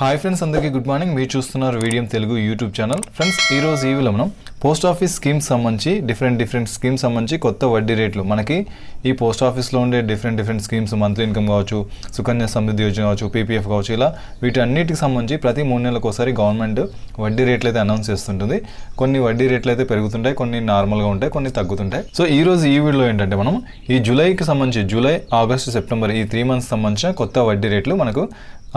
Hi friends, అందరికీ good morning. మీరు చూస్తున్నారు Veediyam Telugu YouTube channel. Friends, ఈరోజు ఈ వీడియోలో మనం పోస్ట్ ఆఫీస్ స్కీమ్స్ సంబంధించి డిఫరెంట్ స్కీమ్స్ సంబంధించి కొత్త వడ్డీ రేట్లు మనకి ఈ పోస్ట్ ఆఫీస్లో ఉండే డిఫరెంట్ స్కీమ్స్, మంత్లీ ఇన్కమ్ కావచ్చు, సుకన్య సమృద్ధి యోజన కావచ్చు, పీపీఎఫ్ కావచ్చు, ఇలా వీటన్నిటికి సంబంధించి ప్రతి 3 నెలలకు ఒకసారి గవర్నమెంట్ వడ్డీ రేట్లు అయితే అనౌన్స్ చేస్తుంటుంది. కొన్ని వడ్డీ రేట్లు అయితే పెరుగుతుంటాయి, కొన్ని నార్మల్గా ఉంటాయి, కొన్ని తగ్గుతుంటాయి. సో ఈ రోజు ఈ వీడియోలో ఏంటంటే మనం ఈ జూలైకి సంబంధించి జూలై, ఆగస్టు, సెప్టెంబర్ ఈ 3 మంత్స్ సంబంధించిన కొత్త వడ్డీ రేట్లు మనకు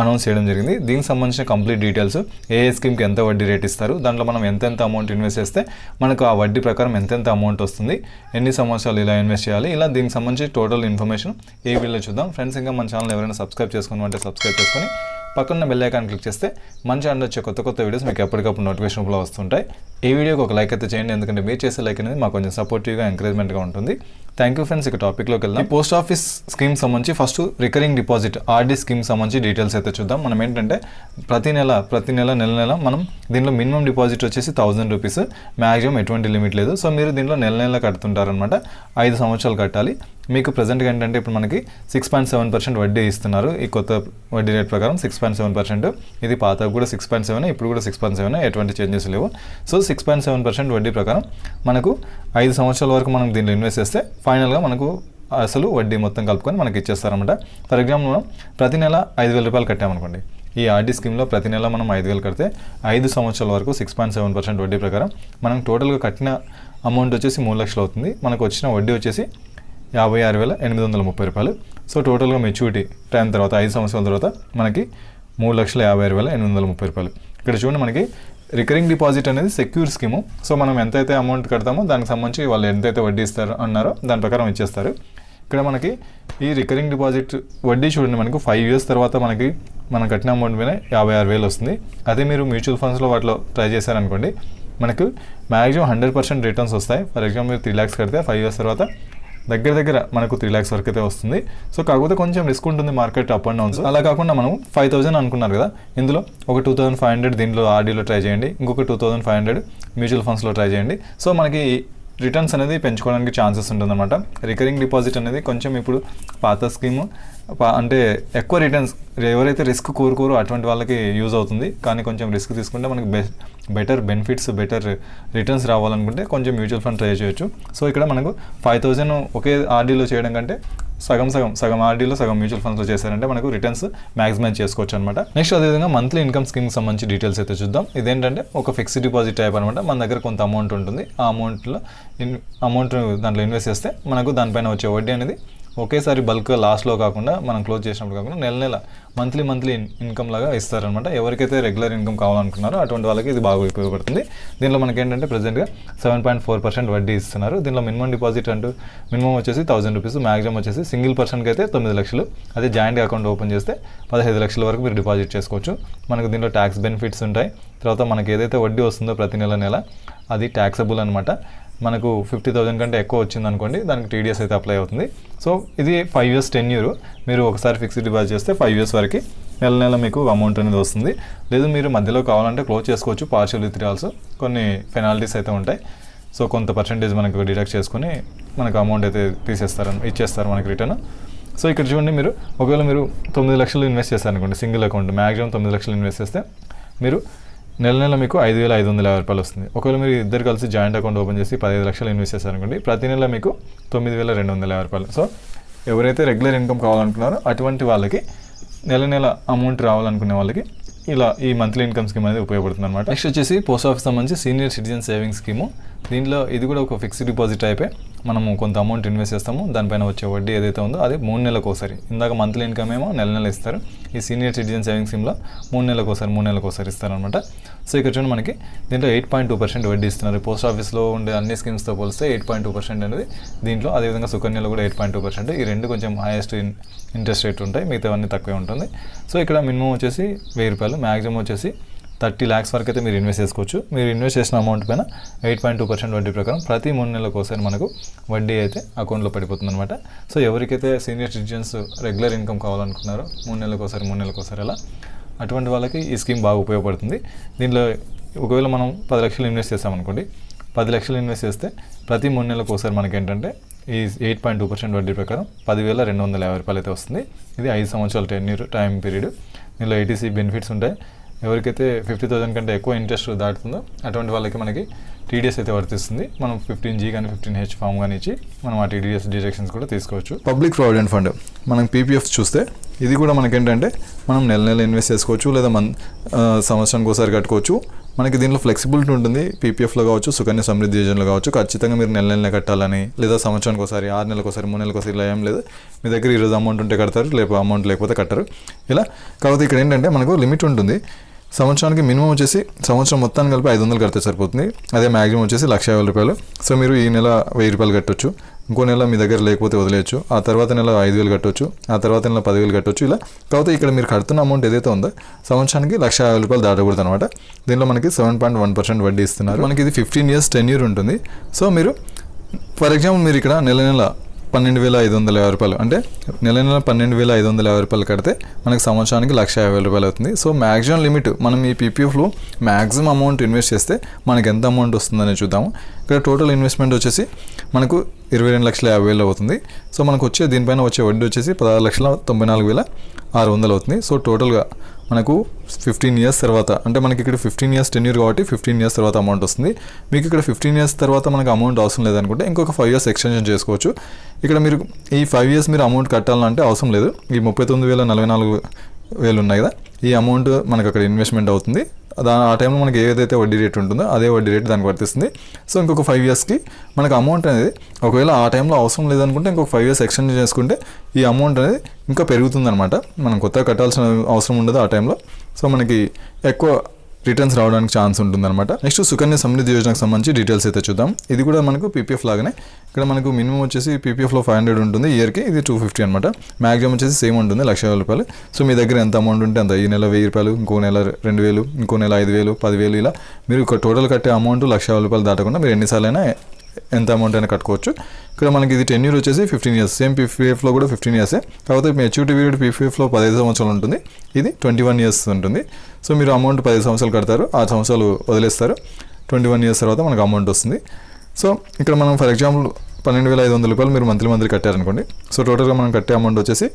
అనౌన్స్ చేయడం జరిగింది. దీనికి సంబంధించిన కంప్లీట్ డీటెయిల్స్, ఏ స్కీమ్కి ఎంత వడ్డీ రేట్ ఇస్తారు, దాంట్లో మనం ఎంత అమౌంట్ ఇన్వెస్ట్ చేస్తే మనకు ఆ వడ్డీ ప్రకారం ఎంత అమౌంట్ వస్తుంది, ఎన్ని సంవత్సరాలు ఇలా ఇన్వెస్ట్ చేయాలి, ఇలా దీనికి సంబంధించి టోటల్ ఇన్ఫర్మేషన్ ఏ వీడియోలో చూద్దాం. ఫ్రెండ్స్, ఇంకా మన ఛానల్ ఎవరైనా సబ్స్క్రైబ్ చేసుకుని సబ్స్క్రైబ్ చేసుకొని పక్కన బెల్ ఐకాన్ క్లిక్ చేస్తే మన ఛానల్ వచ్చే కొత్త వీడియోస్ మీకు ఎప్పటికప్పుడు నోటిఫికేషన్ రూపంలో వస్తుంటాయి. ఈ వీడియోకి ఒక లైక్ అయితే చేయండి, ఎందుకంటే మీరు చేసే లైక్ అనేది మాకు కొంచెం సపోర్టివ్గా, ఎంకరేజ్మెంట్గా ఉంటుంది. Thank you friends. ఇక టాపిక్లోకి వెళ్దాం. పోస్ట్ ఆఫీస్ స్కీమ్ సంబంధించి first recurring deposit RD scheme సంబంధించి డీటెయిల్స్ అయితే చూద్దాం. మనం ఏంటంటే ప్రతి నెల మనం దీనిలో మినిమం డిపాజిట్ వచ్చేసి 1000 రూపీస్, మ్యాక్సిమం ఎటువంటి లిమిట్ లేదు. సో మీరు దీనిలో నెల కడుతుంటారనమాట. 5 సంవత్సరాలు కట్టాలి. మీకు ప్రజెంట్గా ఏంటంటే ఇప్పుడు మనకి 6.7% వడ్డీ ఇస్తున్నారు. ఈ కొత్త వడ్డీ రేట్ ప్రకారం 6.7%. ఇది పాత కూడా 6.7, ఇప్పుడు కూడా 6.7, ఎటువంటి చేంజెస్ లేవు. సో 6.7% వడ్డీ ప్రకారం మనకు 5 సంవత్సరాల వరకు మనం దీనిలో ఇన్వెస్ట్ చేస్తే ఫైనల్గా మనకు అసలు వడ్డీ మొత్తం కలుపుకొని మనకి ఇచ్చేస్తారనమాట. ఫర్ ఎగ్జాంపుల్ మనం ప్రతి నెల 5,000 రూపాయలు కట్టామనుకోండి. ఈ ఆర్డీ స్కీమ్లో ప్రతి నెల మనం 5,000 కడితే 5 సంవత్సరాల వరకు 6.7% వడ్డీ ప్రకారం మనం టోటల్గా కట్టిన అమౌంట్ వచ్చేసి 3 లక్షలు అవుతుంది. మనకు వచ్చిన వడ్డీ వచ్చేసి 56,830 రూపాయలు. సో టోటల్గా మెచ్యూరిటీ టైం తర్వాత 5 సంవత్సరాల తర్వాత మనకి 3,56,830 రూపాయలు. ఇక్కడ చూడండి, మనకి రికరింగ్ డిపాజిట్ అనేది సెక్యూర్ స్కీము. సో మనం ఎంతైతే అమౌంట్ కడతామో దానికి సంబంధించి వాళ్ళు ఎంతైతే వడ్డీ ఇస్తారు అన్నారో దాని ప్రకారం ఇచ్చేస్తారు. ఇక్కడ మనకి ఈ రికరింగ్ డిపాజిట్ వడ్డీ చూడండి, మనకు 5 years తర్వాత మనం కట్టిన అమౌంట్ మీద 56,000 వస్తుంది. అదే మీరు మ్యూచువల్ ఫండ్స్లో వాటిలో ట్రై చేశారనుకోండి, మనకు మ్యాక్సిమం 100% రిటర్న్స్ వస్తాయి. ఫర్ ఎగ్జాంపుల్ మీరు 3 lakhs కడితే 5 years తర్వాత దగ్గర మనకు 3 lakhs వరకు అయితే వస్తుంది. సో కాకపోతే కొంచెం రిస్క్ ఉంటుంది, మార్కెట్ అప్ అండ్ డౌన్స్. అలా కాకుండా మనం 5,000 అనుకున్నారు కదా, ఇందులో ఒక 2,500 దీంట్లో ఆర్డీలో ట్రై చేయండి, ఇంకొక 2,500 మ్యూచువల్ ఫండ్స్లో ట్రై చేయండి. సో మనకి రిటర్న్స్ అనేది పెంచుకోవడానికి ఛాన్సెస్ ఉంటుందన్నమాట. రికరింగ్ డిపాజిట్ అనేది కొంచెం ఇప్పుడు పాత స్కీము అంటే ఎక్కువ రిటర్న్స్, ఎవరైతే రిస్క్ కోరుకోరో అటువంటి వాళ్ళకి యూజ్ అవుతుంది. కానీ కొంచెం రిస్క్ తీసుకుంటే మనకి బెటర్ బెనిఫిట్స్, బెటర్ రిటర్న్స్ రావాలనుకుంటే కొంచెం మ్యూచువల్ ఫండ్ ట్రై చేయొచ్చు. సో ఇక్కడ మనకు 5,000 ఒకే ఆర్డీలో చేయడం కంటే సగం ఆర్డీలో సగం మ్యూచువల్ ఫండ్స్లో చేశారంటే మనకు రిటర్న్స్ మ్యాక్సిమైజ్ చేసుకోవచ్చు అనమాట. నెక్స్ట్ అదేవిధంగా మంత్లీ ఇన్కమ్ స్కీమ్కి సంబంధించి డీటెయిల్స్ అయితే చూద్దాం. ఇదేంటంటే ఒక ఫిక్స్డ్ డిపాజిట్ టైప్ అనమాట. మన దగ్గర కొంత అమౌంట్ ఉంటుంది. ఆ అమౌంట్ దాంట్లో ఇన్వెస్ట్ చేస్తే మనకు దానిపైన వచ్చే వడ్డీ అనేది ఒకేసారి బల్క్ లాస్ట్లో కాకుండా మనం క్లోజ్ చేసినప్పుడు కాకుండా నెల మంత్లీ ఇన్కమ్ లాగా ఇస్తారనమాట. ఎవరికైతే రెగ్యులర్ ఇన్కమ్ కావాలనుకున్నారో అటువంటి వాళ్ళకి ఇది బాగా ఉపయోగపడుతుంది. దీనిలో మనకి ఏంటంటే ప్రజెంట్గా 7.4% వడ్డీ ఇస్తున్నారు. దీనిలో మినిమం డిపాజిట్ మినిమం వచ్చేసి 1,000 రూపీస్, మ్యాక్సిమం వచ్చేసి సింగిల్ పర్సన్కి అయితే 9 లక్షలు. అదే జాయింట్ అకౌంట్ ఓపెన్ చేస్తే 15 లక్షల వరకు మీరు డిపాజిట్ చేసుకోవచ్చు. మనకు దీనిలో ట్యాక్స్ బెనిఫిట్స్ ఉంటాయి. తర్వాత మనకి ఏదైతే వడ్డీ వస్తుందో ప్రతి నెల అది ట్యాక్సబుల్ అనమాట. మనకు 50,000 కంటే ఎక్కువ వచ్చింది అనుకోండి, దానికి TDS అయితే అప్లై అవుతుంది. సో ఇది 5 years tenure. మీరు ఒకసారి ఫిక్స్డ్ డిపాజిట్ చేస్తే 5 years వరకు నెల మీకు అమౌంట్ అనేది వస్తుంది. లేదు మీరు మధ్యలో కావాలంటే క్లోజ్ చేసుకోవచ్చు, పార్షియల్ విత్డ్రాల్స్, కొన్ని పెనాల్టీస్ అయితే ఉంటాయి. సో కొంత పర్సెంటేజ్ మనకు డిడక్ట్ చేసుకుని మనకు అమౌంట్ అయితే ఇచ్చేస్తారు మనకి రిటర్న్. సో ఇక్కడ చూడండి, మీరు ఒకవేళ మీరు 9 లక్షలు ఇన్వెస్ట్ చేస్తారు అనుకోండి, సింగిల్ అకౌంట్ మ్యాక్సిమం 9 లక్షలు ఇన్వెస్ట్ చేస్తే మీరు నెల మీకు 5,550 రూపాయలు వస్తుంది. ఒకవేళ మీరు ఇద్దరు కలిసి జాయింట్ అకౌంట్ ఓపెన్ చేసి 15 లక్షలు ఇన్వెస్ట్ చేశారనుకోండి, ప్రతి నెల మీకు 9,250 రూపాయలు. సో ఎవరైతే రెగ్యులర్ ఇన్కమ్ కావాలనుకున్నారో అటువంటి వాళ్ళకి నెల అమౌంట్ రావాలనుకునే వాళ్ళకి ఇలా ఈ మంత్లీ ఇన్కమ్ స్కీమ్ అనేది ఉపయోగపడుతుంది అనమాట. నెక్స్ట్ వచ్చేసి పోస్ట్ ఆఫీస్ సంబంధించి సీనియర్ సిటిజన్ సేవింగ్ స్కీము. దీంట్లో ఇది కూడా ఒక ఫిక్స్డ్ డిపాజిట్ అయిపోయి మనము కొంత అమౌంట్ ఇన్వెస్ట్ చేస్తాము, దానిపైన వచ్చే వడ్డీ ఏదైతే ఉందో అది 3 నెలలకు ఒకసారి. ఇందాక మంత్లీ ఇన్కమ్ ఏమో నెల ఇస్తారు. ఈ సీనియర్ సిటిజన్ సేవింగ్ స్కీమ్లో 3 నెలలకు ఒకసారి ఇస్తారనమాట. సో ఇక్కడ చూడండి, మనకి దీంట్లో 8.2% వడ్డీ ఇస్తున్నారు. పోస్ట్ ఆఫీస్లో ఉండే అన్ని స్కీమ్స్తో పోలిస్తే 8.2% అనేది దీంట్లో. అదేవిధంగా సుకన్యలో కూడా 8.2%. ఈ రెండు కొంచెం హైయెస్ట్ ఇంట్రెస్ట్ రేట్ ఉంటాయి, మిగతావన్నీ తక్కువే ఉంటుంది. సో ఇక్కడ మినిమం వచ్చేసి 1,000 రూపాయలు, మ్యాక్సిమం వచ్చేసి 30 lakhs వరకు అయితే మీరు ఇన్వెస్ట్ చేసుకోవచ్చు. మీరు ఇన్వెస్ట్ చేసిన అమౌంట్ పైన 8.2% వడ్డీ ప్రకారం ప్రతి 3 నెలలకు ఒకసారి మనకు వడ్డీ అయితే అకౌంట్లో పడిపోతుంది అనమాట. సో ఎవరికైతే సీనియర్ సిటిజన్స్ రెగ్యులర్ ఇన్కమ్ కావాలనుకున్నారో 3 నెలలకు ఒకసారి అలా అటువంటి వాళ్ళకి ఈ స్కీమ్ బాగా ఉపయోగపడుతుంది. దీనిలో ఒకవేళ మనం 10 లక్షలు ఇన్వెస్ట్ చేస్తామనుకోండి, 10 లక్షలు ఇన్వెస్ట్ చేస్తే ప్రతి 3 నెలలకు ఒకసారి మనకి ఏంటంటే ఈ 8.2% వడ్డీ ప్రకారం 10,250 రూపాయలు అయితే వస్తుంది. ఇది 5 సంవత్సరాల టైం పీరియడ్. దీనిలో ఏటీసీ బెనిఫిట్స్ ఉంటాయి. ఎవరికైతే 50,000 కంటే ఎక్కువ ఇంట్రెస్ట్ దాటుతుందో అటువంటి వాళ్ళకి మనకి టీడీఎస్ అయితే వర్తిస్తుంది. మనం 15G కానీ 15H ఫామ్ కానీ ఇచ్చి మనం ఆ టీడీఎస్ డిడక్షన్స్ కూడా తీసుకోవచ్చు. పబ్లిక్ ప్రావిడెంట్ ఫండ్ మనం పీపీఎఫ్ చూస్తే ఇది కూడా మనకేంటంటే మనం నెల నెల ఇన్వెస్ట్ చేసుకోవచ్చు, లేదా సంవత్సరానికి ఒకసారి కట్టుకోవచ్చు. మనకి దీనిలో ఫ్లెక్సిబిలిటీ ఉంటుంది. పీపీఎఫ్లో కావచ్చు, సుకన్య సమృద్ధి యోజనలో కావచ్చు. ఖచ్చితంగా మీరు నెల నెలనే కట్టాలని, లేదా సంవత్సరానికి ఒకసారి, 6 నెలలకు ఒకసారి, 3 నెలలకు ఒకసారి ఇలా ఏం లేదు. మీ దగ్గర ఈరోజు అమౌంట్ ఉంటే కడతారు, అమౌంట్ లేకపోతే కట్టరు ఇలా. కాకపోతే ఇక్కడ ఏంటంటే మనకు లిమిట్ ఉంటుంది. సంవత్సరానికి మినిమం వచ్చేసి సంవత్సరం మొత్తాన్ని కలిపి 500 కడితే సరిపోతుంది. అదే మ్యాక్సిమం వచ్చేసి 1,50,000 రూపాయలు. సో మీరు ఈ నెల 1,000 రూపాయలు కట్టొచ్చు, ఇంకో నెల మీ దగ్గర లేకపోతే వదిలేయచ్చు, ఆ తర్వాత నెల 5,000 కట్టొచ్చు, ఆ తర్వాత నెల 10,000 కట్టొచ్చు ఇలా. కాకపోతే ఇక్కడ మీరు కడుతున్న అమౌంట్ ఏదైతే ఉందో సంవత్సరానికి 1,50,000 రూపాయలు దాటకూడదు అనమాట. దీనిలో మనకి 7.1% వడ్డీ ఇస్తున్నారు. మనకి ఇది 15 years టెన్యూర్ ఉంటుంది. సో మీరు ఫర్ ఎగ్జాంపుల్ మీరు ఇక్కడ నెల నెల 12,550 రూపాయలు అంటే నెల నెల 12,550 రూపాయలు కడితే మనకి సంవత్సరానికి 1,50,000 రూపాయలు అవుతుంది. సో మ్యాక్సిమం లిమిట్ మనం ఈ పీపీఎఫ్లో మ్యాక్సిమం అమౌంట్ ఇన్వెస్ట్ చేస్తే మనకి ఎంత అమౌంట్ వస్తుందని చూద్దాము. ఇక్కడ టోటల్ ఇన్వెస్ట్మెంట్ వచ్చేసి మనకు 22,50,000 అవుతుంది. సో మనకు దీనిపైన వచ్చే వడ్డీ వచ్చేసి 16,94,600 అవుతుంది. సో టోటల్గా మనకు 15 years తర్వాత, అంటే మనకి ఇక్కడ 15 years టెన్యూర్ కాబట్టి 15 years తర్వాత అమౌంట్ వస్తుంది. మీకు ఇక్కడ 15 years తర్వాత మనకు అమౌంట్ అవసరం లేదనుకుంటే ఇంకొక 5 years ఎక్స్టెన్షన్ చేసుకోవచ్చు. ఇక్కడ మీరు ఈ 5 years మీరు అమౌంట్ కట్టాలంటే అవసరం లేదు. ఈ 39,044 ఉన్నాయి కదా, ఈ అమౌంట్ మనకు అక్కడ ఇన్వెస్ట్మెంట్ అవుతుంది. ఆ టైంలో మనకి ఏదైతే వడ్డీ రేట్ ఉంటుందో అదే వడ్డీ రేట్ దానికి వర్తిస్తుంది. సో ఇంకొక 5 yearsకి మనకు అమౌంట్ అనేది ఒకవేళ ఆ టైంలో అవసరం లేదనుకుంటే ఇంకొక 5 years ఎక్స్టెండ్ చేసుకుంటే ఈ అమౌంట్ అనేది ఇంకా పెరుగుతుందన్నమాట. మనం కొత్తగా కట్టాల్సిన అవసరం ఉండదు ఆ టైంలో. సో మనకి ఎక్కువ రిటర్న్స్ రావడానికి ఛాన్స్ ఉంటుందన్నమాట. నెక్స్ట్ సుకన్య సమృద్ధి యోజనకు సంబంధించి డీటెయిల్స్ అయితే చూద్దాం. ఇది కూడా మనకు పీపీఎఫ్ లాగానే ఇక్కడ మనకు మినిమం వచ్చేసి పీపీఎఫ్లో 500 ఉంటుంది ఇయర్కి, ఇది 250 అనమాట. మ్యాక్సిమం వచ్చేసి సేమ్ ఉంటుంది 1,00,000 రూపాయలు. సో మీ దగ్గర ఎంత అమౌంట్ ఉంటే అంత, ఈ నెల 1,000 రూపాయలు, ఇంకో నెల 2,000, ఇంకో నెల 5,000, 10,000 ఇలా మీరు టోటల్ కట్టే అమౌంట్ 1,00,000 రూపాయలు దాటకుండా మీరు ఎన్నిసార్లు అయినా ఎంత అమౌంట్ అయినా కట్టుకోవచ్చు. ఇక్కడ మనకి ఇది టెన్యూర్ వచ్చేసి 15 years, సేమ్ పీపీఎఫ్లో కూడా 15 years. కాకపోతే మెచ్యూరిటీ పీరియడ్ పీపీఎఫ్లో 15 సంవత్సరాలు ఉంటుంది, ఇది 21 years ఉంటుంది. సో మీరు అమౌంట్ 15 సంవత్సరాలు కడతారు, 6 సంవత్సరాలు వదిలేస్తారు, 21 years తర్వాత మనకు అమౌంట్ వస్తుంది. సో ఇక్కడ మనం ఫర్ ఎగ్జాంపుల్ 12,500 రూపాయలు మీరు మంత్లీ కట్టారనుకోండి. సో టోటల్గా మనం కట్టే అమౌంట్ వచ్చేసి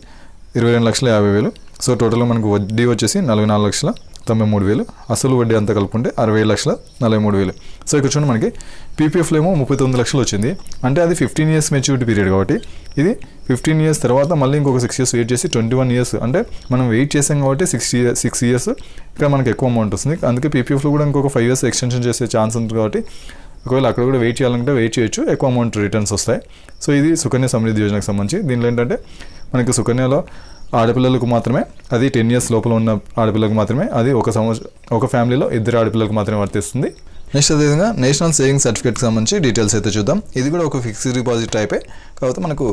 22,50,000. సో టోటల్గా మనకు వడ్డీ వచ్చేసి 44,93,000. అసలు వడ్డీ అంతా కలుపుకుంటే 60,43,000. సో ఇక్కడ చూడండి మనకి పీపీఎఫ్లో ఏమో 39 లక్షలు వచ్చింది, అంటే అది 15 years మెచ్యూరిటీ పీరియడ్ కాబట్టి ఇది 15 years తర్వాత మళ్ళీ ఇంకొక 6 years వెయిట్ చేసి 21 years, అంటే మనం వెయిట్ చేసాం కాబట్టి 6 years ఇక్కడ మనకి ఎక్కువ అమౌంట్ వస్తుంది. అందుకే పీపీఎఫ్లో కూడా ఇంకొక 5 years ఎక్స్టెన్షన్ చేసే ఛాన్స్ ఉంది కాబట్టి ఒకవేళ అక్కడ కూడా వెయిట్ చేయాలంటే వెయిట్ చేయొచ్చు, ఎక్కువ అమౌంట్ రిటర్న్స్ వస్తాయి. సో ఇది సుకన్య సమృద్ధి యోజనకు సంబంధించి. దీనిలో ఏంటంటే మనకి సుకన్యలో ఆడపిల్లలకు మాత్రమే, అది 10 years లోపల ఉన్న ఆడపిల్లలకు మాత్రమే, అది ఒక ఫ్యామిలీలో 2 ఆడపిల్లలకు మాత్రమే వర్తిస్తుంది. నెక్స్ట్ అదేవిధంగా నేషనల్ సేవింగ్ సర్టిఫికేట్కి సంబంధించి డీటెయిల్స్ అయితే చూద్దాం. ఇది కూడా ఒక ఫిక్స్డ్ డిపాజిట్ టైపే, కాకపోతే మనకు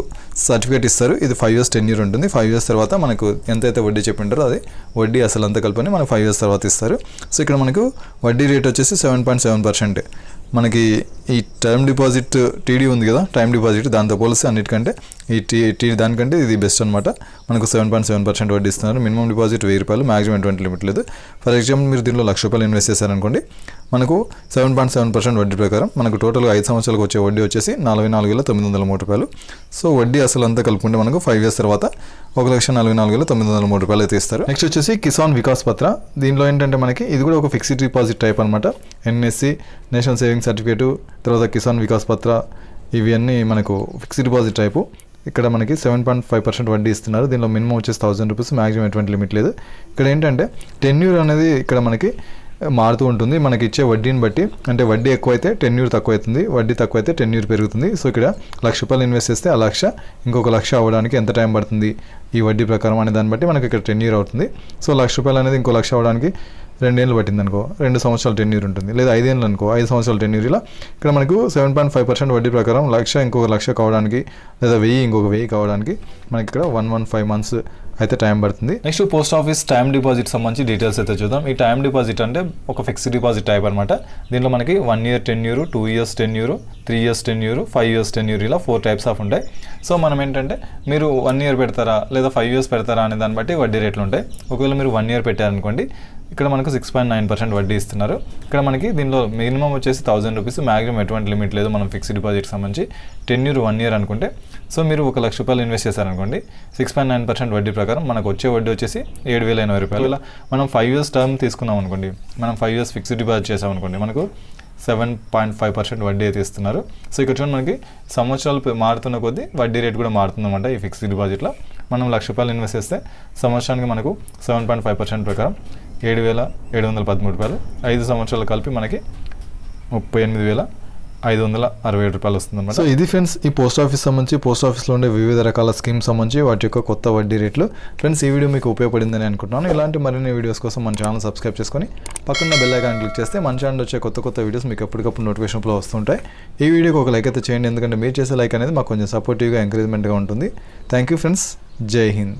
సర్టిఫికేట్ ఇస్తారు. ఇది 5 years టెన్యూర్ ఉంటుంది. 5 years తర్వాత మనకు ఎంతైతే వడ్డీ చెప్పింటారో అది వడ్డీ అసలు అంతా కలిపని మనకు 5 years తర్వాత ఇస్తారు. సో ఇక్కడ మనకు వడ్డీ రేట్ వచ్చేసి 7.7%. మనకి ఈ టర్మ్ డిపాజిట్ టీడీ ఉంది కదా, టైమ్ డిపాజిట్, దాంతో పోలిస్తే అన్నిటికంటే ఈ దానికంటే ఇది బెస్ట్ అనమాట. మనకు 7.7% వడ్డీ ఇస్తున్నారు. మినిమం డిపాజిట్ 1,000 రూపాయలు, మ్యాక్సిమం ఎటువంటి లిమిట్ లేదు. ఫర్ ఎగ్జాంపుల్ మీరు దీనిలో 1,00,000 రూపాయలు ఇన్వెస్ట్ చేశారనుకోండి, మనకు 7.7% వడ్డీ ప్రకారం మనకు టోటల్గా 5 సంవత్సరాలకు వచ్చే వడ్డీ వచ్చేసి 44,903 రూపాయలు. సో వడ్డీ అసలు అంతా కలుపుకుంటే మనకు 5 years తర్వాత 1,44,903 రూపాయలు అయితే ఇస్తారు. నెక్స్ట్ వచ్చేసి కిసాన్ వికాస్ పత్ర. దీనిలో ఏంటంటే మనకి ఇది కూడా ఒక ఫిక్స్డ్ డిపాజిట్ టైప్ అనమాట. ఎన్ఎస్సి, నేషనల్ సేవింగ్ సర్టిఫికేటు, తర్వాత కిసాన్ వికాస్ పత్ర, ఇవి అన్నీ మనకు ఫిక్స్డ్ డిపాజిట్ టైపు. ఇక్కడ మనకి 7.5% వడ్డీ ఇస్తున్నారు. దీనిలో మినిమం వచ్చేసి 1,000 రూపీస్, మ్యాక్సిమం ఎటువంటి లిమిట్ లేదు. ఇక్కడ ఏంటంటే టెన్యూర్ అనేది ఇక్కడ మనకి మారుతూ ఉంటుంది మనకి ఇచ్చే వడ్డీని బట్టి. అంటే వడ్డీ ఎక్కువైతే టెన్యూర్ తక్కువ అవుతుంది, వడ్డీ తక్కువైతే టెన్యూర్ పెరుగుతుంది. సో ఇక్కడ 1,00,000 రూపాయలు ఇన్వెస్ట్ చేస్తే ఆ 1,00,000 ఇంకొక 1,00,000 అవ్వడానికి ఎంత టైం పడుతుంది ఈ వడ్డీ ప్రకారం అనే దాన్ని బట్టి మనకి ఇక్కడ టెన్యూర్ అవుతుంది. సో 1,00,000 రూపాయలు అనేది ఇంకో 1,00,000 అవ్వడానికి 2 ఏళ్ళు పట్టింది అనుకో, 2 సంవత్సరాలు టెన్యూర్ ఉంటుంది, లేదా 5 ఏళ్ళు అనుకో, 5 సంవత్సరాలు టెన్యూర్. ఇలా ఇక్కడ మనకు 7.5% వడ్డీ ప్రకారం 1,00,000 ఇంకొక 1,00,000 కావడానికి, లేదా 1,000 ఇంకొక 1,000 కావడానికి మనకి ఇక్కడ 115 months అయితే టైం పడుతుంది. Next post office time deposit సంబంధించి డీటెయిల్స్ అయితే చూద్దాం. ఈ టైమ్ డిపాజిట్ అంటే ఒక ఫిక్స్డ్ డిపాజిట్ టైప్ అనమాట. దీనిలో మనకి 1 year tenure, 2 years tenure, 3 years tenure, 5 years tenure, ఇలా 4 types ఆఫ్ ఉంటాయి. సో మనం ఏంటంటే మీరు 1 year పెడతారా లేదా 5 years పెడతారా అనే దాన్ని బట్టి వడ్డీ రేట్లు ఉంటాయి. ఒకవేళ మీరు 1 year పెట్టారనుకోండి, ఇక్కడ మనకు 6.9% వడ్డీ ఇస్తున్నారు. ఇక్కడ మనకి దీనిలో మినిమం వచ్చేసి 1,000 రూపీస్, మ్యాక్సిమం ఎటువంటి లిమిట్ లేదు. మనం ఫిక్స్డ్ డిపాజిట్కి సంబంధించి టెన్యూర్ 1 year అనుకుంటే, సో మీరు 1,00,000 రూపాయలు ఇన్వెస్ట్ చేశారనుకోండి, 6.9% వడ్డీ ప్రకారం ప్రకారం మనకు వచ్చే వడ్డీ వచ్చేసి 7,080 రూపాయలు. ఇలా మనం 5 years టర్మ్ తీసుకున్నాం అనుకోండి, మనం 5 years ఫిక్స్డ్ డిపాజిట్ చేసాం అనుకోండి, మనకు 7.5% వడ్డీ అయితే ఇస్తున్నారు. సో ఇక్కడ చూడండి మనకి సంవత్సరాలు మారుతున్న కొద్దీ వడ్డీ రేట్ కూడా మారుతుందన్నమాట. ఈ ఫిక్స్డ్ డిపాజిట్లో మనం ₹1,00,000 ఇన్వెస్ట్ చేస్తే సంవత్సరానికి మనకు 7.5% ప్రకారం 7,713 రూపాయలు, 5 సంవత్సరాలు కలిపి మనకి 38,567 రూపాయలు వస్తుందన్నమాట. సో ఇది ఫ్రెండ్స్ ఈ పోస్ట్ ఆఫీస్ సంబంధించి పోస్ట్ ఆఫీస్లో ఉండే వివిధ రకాల స్కీమ్స్ సంబంధించి వాటి యొక్క కొత్త వడ్డీ రేట్లు. ఫ్రెండ్స్ ఈ వీడియో మీకు ఉపయోగపడిందని అనుకుంటున్నాను. ఇలాంటి మరిన్ని వీడియోస్ కోసం మన ఛానల్ సబ్స్క్రైబ్ చేసుకొని పక్కన బెల్ ఐకాన్ క్లిక్ చేస్తే మన ఛానల్ వచ్చే కొత్త వీడియోస్ మీకు ఎప్పటికప్పుడు నోటిఫికేషన్లో వస్తుంటాయి. ఈ వీడియోకి ఒక లైక్ అయితే చేయండి, ఎందుకంటే మీరు చేసే లైక్ అనేది మాకు కొంచెం సపోర్టివ్గా ఎంకరేజ్మెంట్గా ఉంటుంది. థ్యాంక్ యూ ఫ్రెండ్స్, జై హింద్.